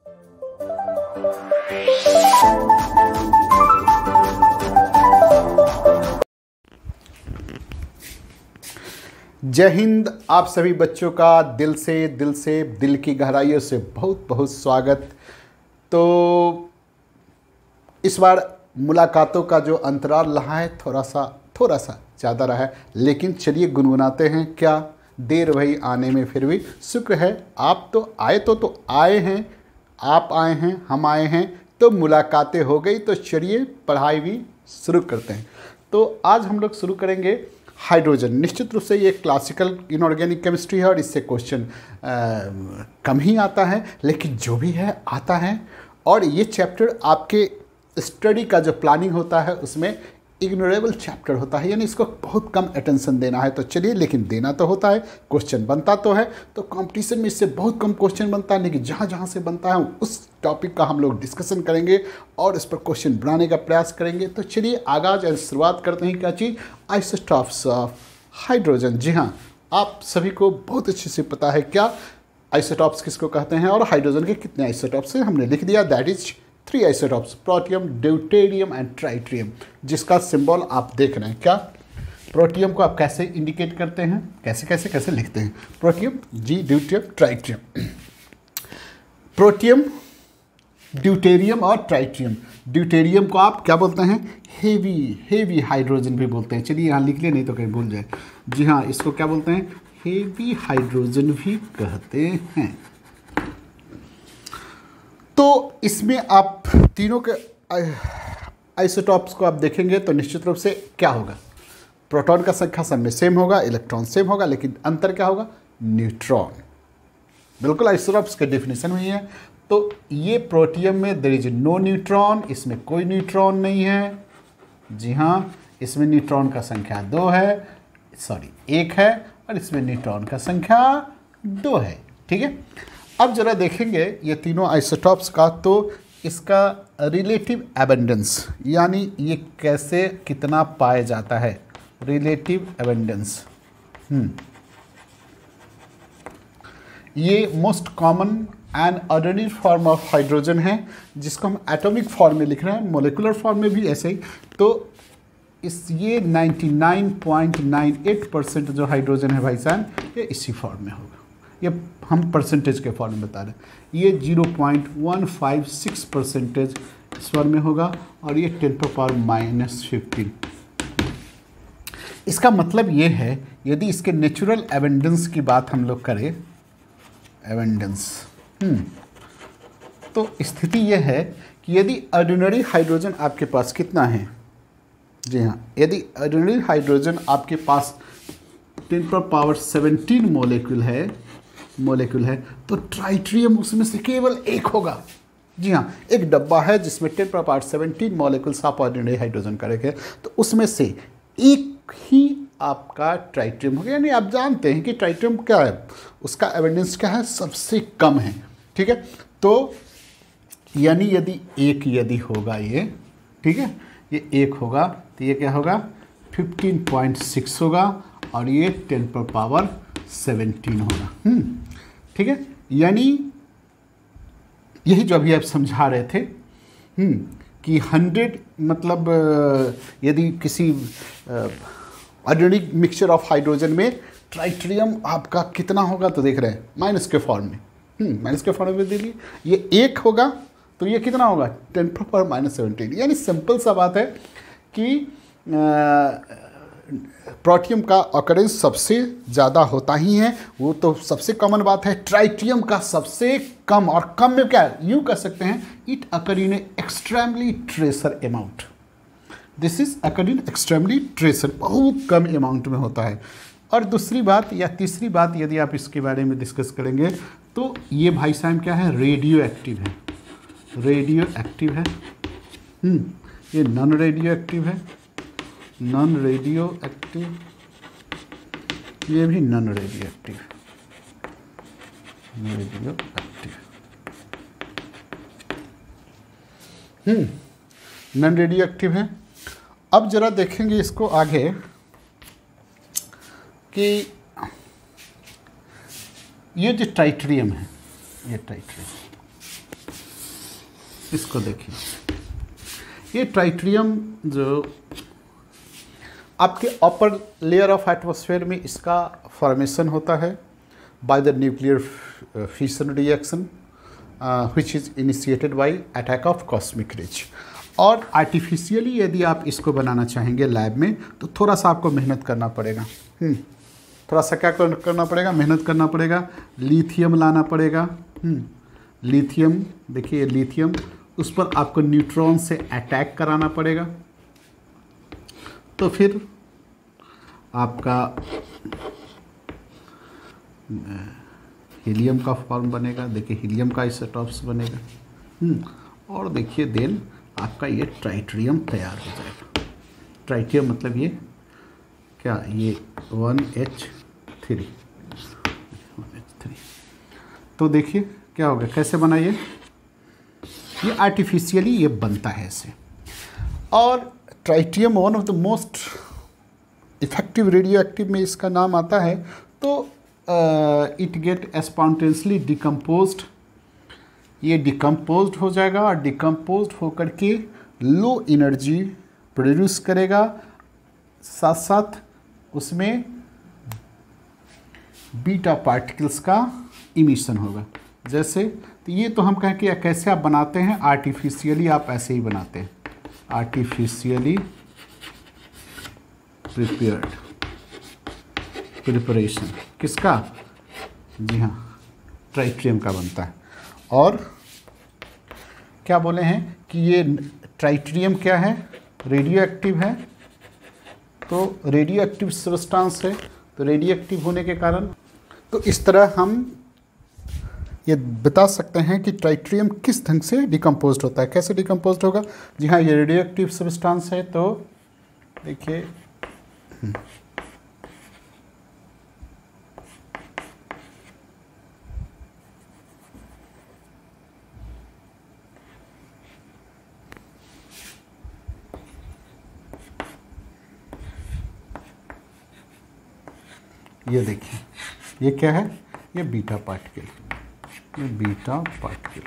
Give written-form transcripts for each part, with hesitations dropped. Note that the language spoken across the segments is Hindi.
जय हिंद। आप सभी बच्चों का दिल से दिल की गहराइयों से बहुत बहुत स्वागत। तो इस बार मुलाकातों का जो अंतराल रहा है थोड़ा सा ज़्यादा रहा है, लेकिन चलिए गुनगुनाते हैं। क्या देर वही आने में, फिर भी शुक्र है आप तो आए तो आए हैं, आप आए हैं, हम आए हैं, तो मुलाकातें हो गई। तो चलिए पढ़ाई भी शुरू करते हैं। तो आज हम लोग शुरू करेंगे हाइड्रोजन। निश्चित रूप से ये क्लासिकल इनऑर्गेनिक केमिस्ट्री है और इससे क्वेश्चन कम ही आता है, लेकिन जो भी है आता है। और ये चैप्टर आपके स्टडी का जो प्लानिंग होता है उसमें इग्नोरेबल चैप्टर होता है, यानी इसको बहुत कम अटेंशन देना है। तो चलिए, लेकिन देना तो होता है, क्वेश्चन बनता तो है। तो कंपटीशन में इससे बहुत कम क्वेश्चन बनता है, लेकिन जहाँ जहाँ से बनता है उस टॉपिक का हम लोग डिस्कशन करेंगे और इस पर क्वेश्चन बनाने का प्रयास करेंगे। तो चलिए आगाज शुरुआत करते हैं। क्या चीज़? Isotopes of hydrogen. जी हाँ, आप सभी को बहुत अच्छे से पता है क्या आइसोटॉप्स किसको कहते हैं और हाइड्रोजन के कितने आइसोटॉप्स हैं। हमने लिख दिया, that is 3 isotopes, protium, deuterium and tritium, जिसका सिंबल आप देख रहे हैं। क्या प्रोटियम को आप कैसे इंडिकेट करते हैं, कैसे लिखते हैं? प्रोटियम, जी, ड्यूटेरियम, ट्राइटियम। प्रोटियम, ड्यूटेरियम और ट्राइटियम। ड्यूटेरियम को आप क्या बोलते हैं? हेवी हाइड्रोजन भी बोलते हैं। चलिए यहाँ लिख लिया, नहीं तो कहीं भूल जाए। जी हाँ, इसको क्या बोलते हैं? हेवी हाइड्रोजन भी कहते हैं। तो इसमें आप तीनों के आइसोटॉप्स को आप देखेंगे तो निश्चित रूप से क्या होगा? प्रोटॉन का संख्या सब में सेम होगा, इलेक्ट्रॉन सेम होगा, लेकिन अंतर क्या होगा? न्यूट्रॉन। बिल्कुल आइसोटॉप्स के डेफिनेशन हुई है। तो ये प्रोटियम में देयर इज नो न्यूट्रॉन, इसमें कोई न्यूट्रॉन नहीं है। जी हाँ, इसमें न्यूट्रॉन का संख्या 1 है और इसमें न्यूट्रॉन का संख्या 2 है। ठीक है, अब जरा देखेंगे ये तीनों आइसोटॉप्स का, तो इसका रिलेटिव एबंडेंस, यानी ये कैसे कितना पाया जाता है। रिलेटिव एबंडेंस, ये most common and ordinary form of hydrogen है, जिसको हम एटॉमिक फॉर्म में लिख रहे हैं, मोलिकुलर फॉर्म में भी ऐसे ही। तो ये 99.98% जो हाइड्रोजन है भाई साहब, ये इसी फॉर्म में होगा। ये हम परसेंटेज के फॉर्म में बता रहे हैं। ये 0.156% इस फॉर्म में होगा और ये 10⁻⁻15। इसका मतलब ये है, यदि इसके नेचुरल एबंडेंस की बात हम लोग करें, एबंडेंस, तो स्थिति यह है कि यदि ऑर्डिनरी हाइड्रोजन आपके पास कितना है? जी हाँ, यदि ऑर्डिनरी हाइड्रोजन आपके पास 10⁻17 मोलेक्यूल है तो ट्राइटियम उसमें से केवल 1 होगा। जी हाँ, एक डब्बा है जिसमें 10⁻17 मॉलिक्यूल्स आप ऑर्डिनरी हाइड्रोजन का रखे, तो उसमें से एक ही आपका ट्राइटियम होगा। यानी आप जानते हैं कि ट्राइटियम क्या है, उसका एबंडेंस क्या है? सबसे कम है। ठीक है, तो यानी यदि होगा ये, ठीक है, ये 1 होगा तो ये क्या होगा? 15.6 होगा और ये 10⁻17 होगा। ठीक है, यानी यही जो अभी आप समझा रहे थे कि 100 मतलब यदि किसी ऑर्डिनरी मिक्सचर ऑफ हाइड्रोजन में ट्राइटियम आपका कितना होगा, तो देख रहे हैं माइनस के फॉर्म में, माइनस के फॉर्म में दे लिए, ये 1 होगा तो ये कितना होगा? 10⁻⁻17। यानी सिंपल सा बात है कि प्रोटियम का ऑकरेंस सबसे ज़्यादा होता ही है, वो तो सबसे कॉमन बात है। ट्राइटियम का सबसे कम, और कम में क्या यूँ कह सकते हैं, it occur in extremely tracer amount. This is occur in extremely tracer, बहुत कम अमाउंट में होता है। और दूसरी बात या तीसरी बात यदि आप इसके बारे में डिस्कस करेंगे तो ये भाई साहब क्या है? रेडियो एक्टिव है। रेडियो एक्टिव है, ये नॉन रेडियो एक्टिव है, नॉन रेडियो एक्टिव, ये भी non radio active, radio active, non radio active है। अब जरा देखेंगे इसको आगे कि ये जो ट्राइटियम है, ये ट्राइटियम इसको देखिए, ये ट्राइट्रियम जो आपके अपर लेयर ऑफ एटमॉस्फेयर में इसका फॉर्मेशन होता है by the nuclear fission reaction which is initiated by attack of cosmic rays. और आर्टिफिशियली यदि आप इसको बनाना चाहेंगे लैब में तो थोड़ा सा आपको मेहनत करना पड़ेगा। थोड़ा सा क्या करना पड़ेगा, मेहनत करना पड़ेगा, लिथियम लाना पड़ेगा। लिथियम, देखिए लिथियम, उस पर आपको न्यूट्रॉन से अटैक कराना पड़ेगा, तो फिर आपका हीलियम का फॉर्म बनेगा। देखिए हीलियम का आइसोटॉप्स बनेगा और देखिए देन आपका ये ट्राइट्रियम तैयार हो जाएगा। ट्राइट्रियम मतलब ये क्या, ये 1H3। तो देखिए क्या होगा, कैसे बना ये आर्टिफिशियली ये बनता है ऐसे। और ट्राइट्रियम one of the most effective radio active में इसका नाम आता है। तो इट गेट स्पॉन्टेनियसली डिकम्पोज्ड, ये डिकम्पोज्ड हो जाएगा और डिकम्पोज्ड होकर के लो एनर्जी प्रोड्यूस करेगा, साथ साथ उसमें बीटा पार्टिकल्स का इमिशन होगा। जैसे तो ये तो हम कहें कि कैसे आप बनाते हैं, आर्टिफिशियली आप ऐसे ही बनाते हैं, आर्टिफिशियली प्रिपेयर्ड, प्रिपरेशन किसका, जी हाँ ट्राइट्रियम का बनता है। और क्या बोले हैं कि ये ट्राइट्रियम क्या है, रेडियो एक्टिव है। तो रेडियो एक्टिव सब्सटेंस है, तो रेडियो एक्टिव होने के कारण तो इस तरह हम ये बता सकते हैं कि ट्राइट्रियम किस ढंग से डिकम्पोज्ड होता है। कैसे डिकम्पोज्ड होगा, जी हाँ ये रेडियो एक्टिव सब्सटेंस है। तो देखिए ये देखिए ये क्या है, ये बीटा पार्टिकल, ये बीटा पार्टिकल,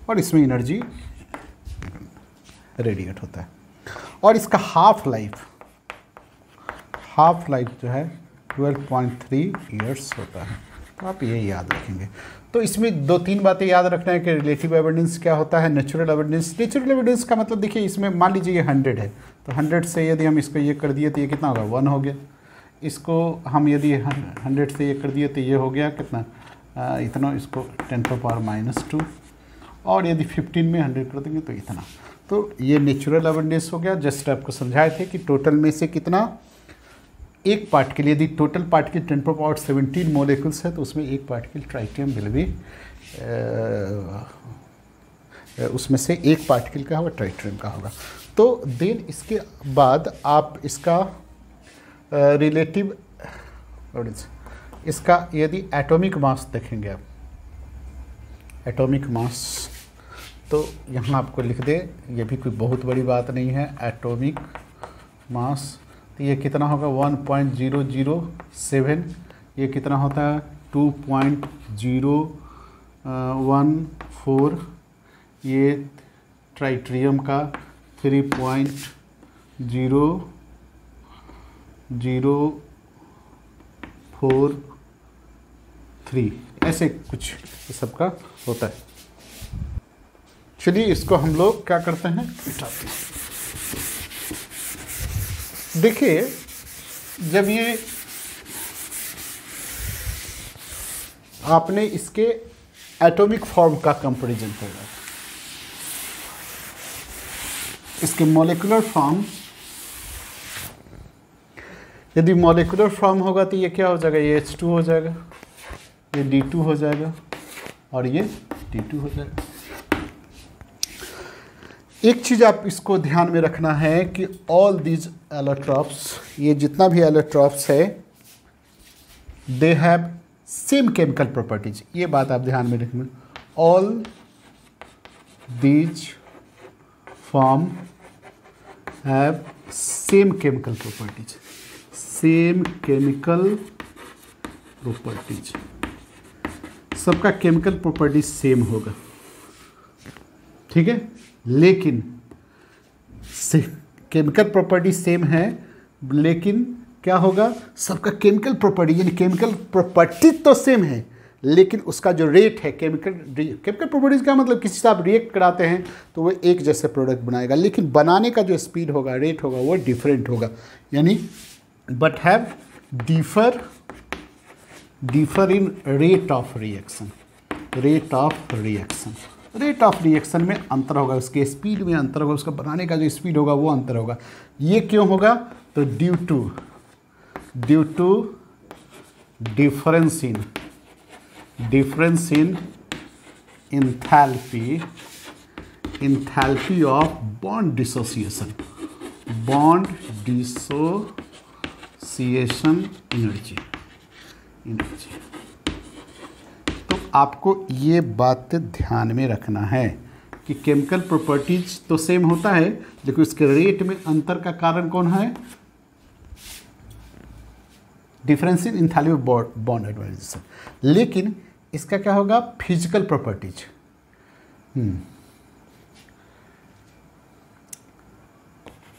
और इसमें एनर्जी रेडिएट होता है। और इसका हाफ लाइफ जो है 12.3 ईयर्स होता है। तो आप ये याद रखेंगे। तो इसमें 2-3 बातें याद रखना है कि रिलेटिव एविडेंस क्या होता है, नेचुरल एविडेंस। नेचुरल एविडेंस का मतलब देखिए इसमें मान लीजिए ये 100 है, तो 100 से यदि हम इसको ये कर दिए तो ये कितना होगा, 1 हो गया। इसको हम यदि 100 से ये कर दिए तो ये हो गया कितना, इतना, इसको 10⁻²। और यदि 15 में 100 कर देंगे तो इतना। तो ये नेचुरल एविडेंस हो गया। जस्ट आपको समझाए थे कि टोटल में से कितना, एक पार्टिकल, यदि टोटल पार्टिकल 10⁻17 मोलिकुल्स है तो उसमें एक पार्टिकल ट्राइट्रियम विल बी, उसमें से एक पार्टिकल का होगा ट्राइट्रियम का होगा। तो देन इसके बाद आप इसका रिलेटिव इसका यदि एटॉमिक मास देखेंगे आप, एटॉमिक मास, तो यहाँ आपको लिख दे, ये भी कोई बहुत बड़ी बात नहीं है। एटॉमिक मास तो ये कितना होगा, 1.007। ये कितना होता है, 2.014। ये ट्राइट्रियम का 3.043, ऐसे कुछ ये सबका होता है। चलिए इसको हम लोग क्या करते हैं, मिटाते हैं। देखिए जब ये आपने इसके एटॉमिक फॉर्म का कंपैरिजन होगा, इसके मॉलिक्यूलर फॉर्म, यदि मॉलिक्यूलर फॉर्म होगा तो ये क्या हो जाएगा, ये H2 हो जाएगा, ये D2 हो जाएगा और ये D2 हो जाएगा। एक चीज़ आप इसको ध्यान में रखना है कि ऑल दीज एलोट्रॉप्स, ये जितना भी एलोट्रॉप्स है, they have same chemical properties. ये बात आप ध्यान में रखना। All these form have same chemical properties, same chemical properties, सबका केमिकल प्रॉपर्टीज सेम होगा। ठीक है, लेकिन केमिकल प्रॉपर्टी सेम है, लेकिन क्या होगा, सबका केमिकल प्रॉपर्टी यानी केमिकल प्रॉपर्टी तो सेम है, लेकिन उसका जो रेट है, केमिकल प्रॉपर्टीज का मतलब किसी से आप रिएक्ट कराते हैं तो वो एक जैसे प्रोडक्ट बनाएगा, लेकिन बनाने का जो स्पीड होगा, रेट होगा, वो डिफरेंट होगा, यानी but have differ in rate of reaction. Rate of reaction में अंतर होगा, उसके स्पीड में अंतर होगा, उसका बनाने का जो स्पीड होगा वो अंतर होगा। ये क्यों होगा, तो due to difference in enthalpy of bond dissociation energy. तो आपको ये बात ध्यान में रखना है कि केमिकल प्रॉपर्टीज तो सेम होता है, लेकिन उसके रेट में अंतर का कारण कौन है, difference in enthalpy of bond atomisation. लेकिन इसका क्या होगा, physical properties.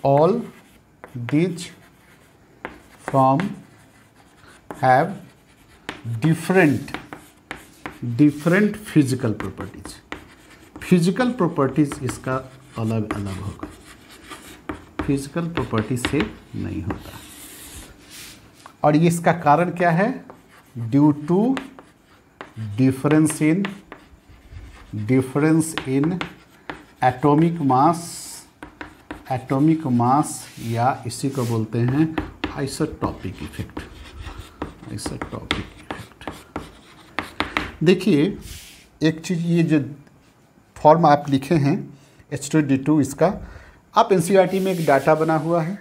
All these form have different physical properties इसका अलग अलग होगा, फिजिकल प्रॉपर्टी से नहीं होता। और ये इसका कारण क्या है, due to difference in atomic mass या इसी को बोलते हैं आइसोटॉपिक इफेक्ट। देखिए एक चीज़, ये जो फॉर्म आप लिखे हैं H2D2, इसका आप NCERT में एक डाटा बना हुआ है।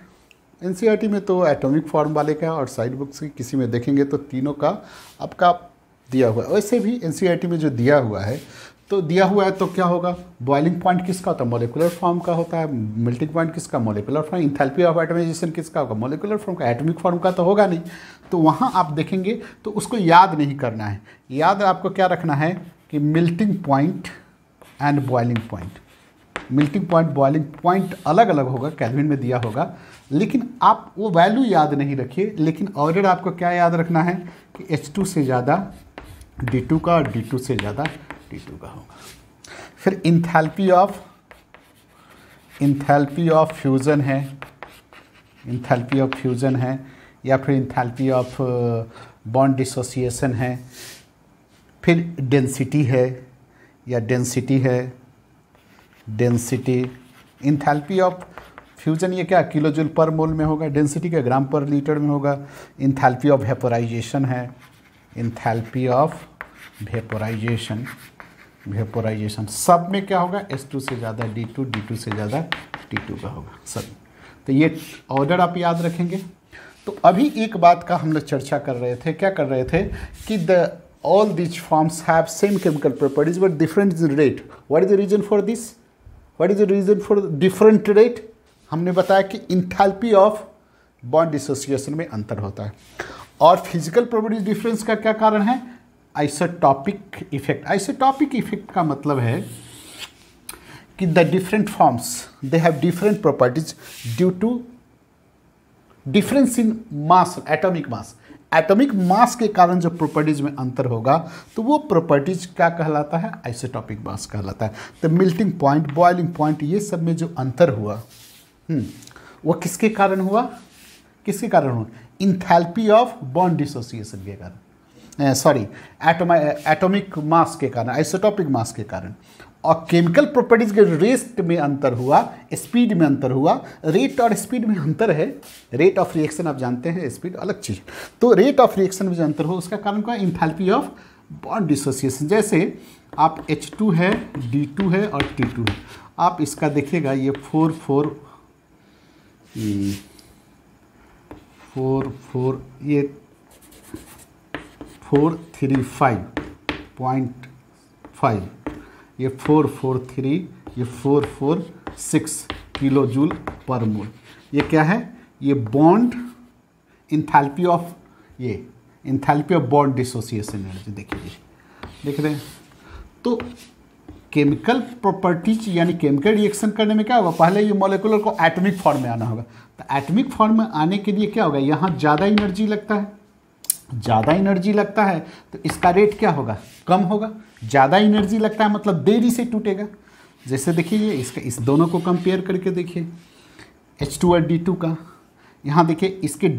NCERT में तो एटॉमिक फॉर्म वाले का और साइड बुक्स की किसी में देखेंगे तो तीनों का आपका दिया हुआ है। वैसे भी NCERT में जो दिया हुआ है तो क्या होगा, बॉइलिंग पॉइंट किसका होता है, मॉलिक्यूलर फॉर्म का होता है। मेल्टिंग पॉइंट किसका, molecular form. Enthalpy of atomisation किसका होगा, मॉलिक्यूलर फॉर्म का। एटॉमिक फॉर्म का तो होगा नहीं। तो वहाँ आप देखेंगे तो उसको याद नहीं करना है, याद आपको क्या रखना है कि melting point and boiling point. Melting point, boiling point अलग अलग होगा, केल्विन में दिया होगा, लेकिन आप वो वैल्यू याद नहीं रखिए। लेकिन ऑर्डर आपको क्या याद रखना है कि H2 से ज़्यादा D2 का और D2 से ज़्यादा D2 का होगा। फिर इंथैल्पी ऑफ फ्यूज़न है, या फिर इंथैल्पी ऑफ बॉन्ड डिसोसिएशन है। फिर डेंसिटी है, इंथैल्पी ऑफ फ्यूजन ये क्या किलोजूल पर मोल में होगा, डेंसिटी का ग्राम पर लीटर में होगा। इंथैल्पी ऑफ वेपोराइजेशन है, इंथैल्पी ऑफ वेपोराइजेशन सब में क्या होगा, H2 से ज़्यादा D2, D2 से ज़्यादा T2 का होगा सब। तो ये ऑर्डर आप याद रखेंगे। तो अभी एक बात का हम लोग चर्चा कर रहे थे, क्या कर रहे थे कि all these forms have same chemical properties but different in rate. What is the reason for this? What is the reason for different rate? हमने बताया कि इंथैल्पी ऑफ बॉन्ड डिसोसिएशन में अंतर होता है। और फिजिकल प्रॉपर्टीज डिफरेंस का क्या कारण है, आइसोटॉपिक इफेक्ट। आइसोटॉपिक इफेक्ट का मतलब है कि the different forms they have different properties due to difference in mass, atomic mass. Atomic mass के कारण जो प्रॉपर्टीज में अंतर होगा तो वो प्रॉपर्टीज क्या कहलाता है, आइसोटॉपिक मास कहलाता है। तो मेल्टिंग पॉइंट, बॉइलिंग पॉइंट, ये सब में जो अंतर हुआ वो किसके कारण हुआ, इंथैल्पी ऑफ बॉन्ड डिसोसिएशन के कारण, सॉरी एटॉमिक मास के कारण, आइसोटॉपिक मास के कारण। और केमिकल प्रॉपर्टीज के रेट में अंतर हुआ, स्पीड में अंतर हुआ। रेट और स्पीड में अंतर है, रेट ऑफ रिएक्शन आप जानते हैं, स्पीड अलग चीज़। तो रेट ऑफ रिएक्शन में जो अंतर हुआ उसका कारण क्या, इंथैल्पी ऑफ बॉन्ड डिसोसिएशन। जैसे आप H2 है, D2 है और T2 है, आप इसका देखिएगा ये 435.5, ये 443, ये 446 किलो जूल पर मोल। ये क्या है, ये बॉन्ड इंथैल्पी ऑफ, ये enthalpy of bond dissociation energy. देखिए देख रहे हैं। तो केमिकल प्रॉपर्टीज यानी केमिकल रिएक्शन करने में क्या होगा, पहले ये मॉलिक्यूलर को एटॉमिक फॉर्म में आना होगा। तो एटॉमिक फॉर्म में आने के लिए क्या होगा, यहाँ ज़्यादा एनर्जी लगता है, ज़्यादा एनर्जी लगता है तो इसका रेट क्या होगा, कम होगा। ज़्यादा एनर्जी लगता है मतलब देरी से टूटेगा। जैसे देखिए ये इसका इस दोनों को कंपेयर करके देखिए, H2 और D2 का, यहाँ देखिए इसके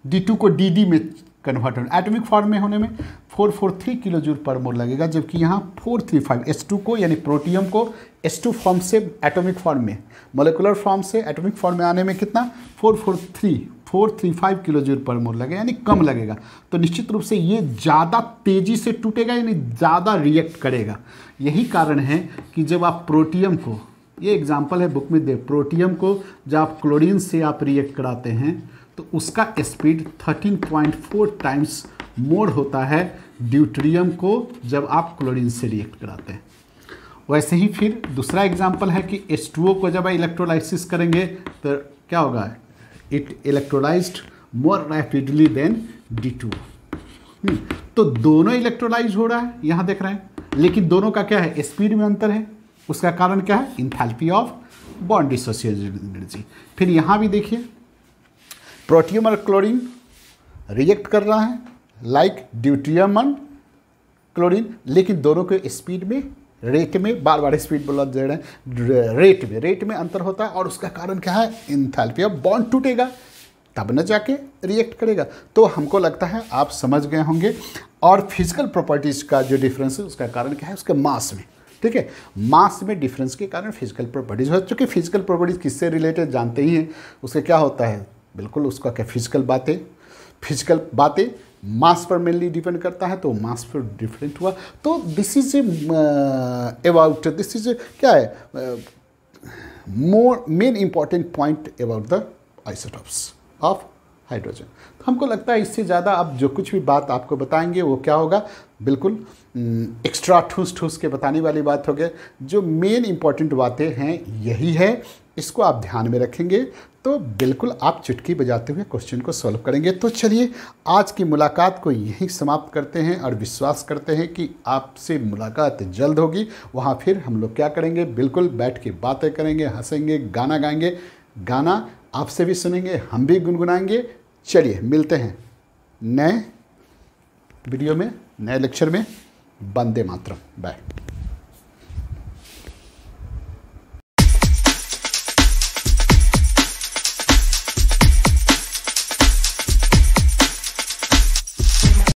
D2 को DD में कन्वर्ट होना, एटॉमिक फॉर्म में होने में 443 किलो जूल पर मोल लगेगा, जबकि यहाँ 435 H2 को यानी प्रोटियम को H2 फॉर्म से एटॉमिक फॉर्म में, मोलिकुलर फॉर्म से एटॉमिक फॉर्म में आने में कितना 435 किलो जूल पर मोल लगेगा, यानी कम लगेगा। तो निश्चित रूप से ये ज़्यादा तेज़ी से टूटेगा यानी ज़्यादा रिएक्ट करेगा। यही कारण है कि जब आप प्रोटियम को, ये एग्जाम्पल है बुक में दे, प्रोटियम को जब आप क्लोरीन से आप रिएक्ट कराते हैं तो उसका स्पीड 13.4 टाइम्स मोर होता है ड्यूटेरियम को जब आप क्लोरीन से रिएक्ट कराते हैं। वैसे ही फिर दूसरा एग्जाम्पल है कि H2O को जब इलेक्ट्रोलाइसिस करेंगे तो क्या होगा, it electrolysed more rapidly than D2। तो दोनों इलेक्ट्रोलाइज हो रहा है, यहाँ देख रहे हैं, लेकिन दोनों का क्या है, स्पीड में अंतर है। उसका कारण क्या है, enthalpy of bond dissociation energy. फिर यहाँ भी देखिए प्रोटियम और क्लोरीन रिएक्ट कर रहा है लाइक ड्यूटेरियम और क्लोरीन, लेकिन दोनों के स्पीड में, रेट में, बार बार स्पीड बोला जा रहा है, रेट में अंतर होता है। और उसका कारण क्या है, इंथैल्पी ऑफ बॉन्ड टूटेगा तब न जाके रिएक्ट करेगा। तो हमको लगता है आप समझ गए होंगे। और फिजिकल प्रॉपर्टीज़ का जो डिफरेंस है उसका कारण क्या है, उसके मास में, ठीक है, मास में डिफरेंस के कारण फिजिकल प्रॉपर्टीज़ हो। चूँकि फिजिकल प्रॉपर्टीज़ किससे रिलेटेड जानते ही हैं, उसके क्या होता है, बिल्कुल उसका क्या फिजिकल बातें मास पर मेनली डिपेंड करता है, तो मास पर डिफरेंट हुआ। तो this is about this is क्या है, more main important point about the isotopes of hydrogen. तो हमको लगता है इससे ज़्यादा अब जो कुछ भी बात आपको बताएंगे वो क्या होगा, बिल्कुल एक्स्ट्रा ठूस के बताने वाली बात हो गई। जो मेन इंपॉर्टेंट बातें हैं यही है, इसको आप ध्यान में रखेंगे तो बिल्कुल आप चुटकी बजाते हुए क्वेश्चन को सॉल्व करेंगे। तो चलिए आज की मुलाकात को यहीं समाप्त करते हैं और विश्वास करते हैं कि आपसे मुलाकात जल्द होगी। वहाँ फिर हम लोग क्या करेंगे, बिल्कुल बैठ के बातें करेंगे, हंसेंगे, गाना गाएंगे, गाना आपसे भी सुनेंगे, हम भी गुनगुनाएंगे। चलिए मिलते हैं नए वीडियो में, नए लेक्चर में। वंदे मातरम, बाय।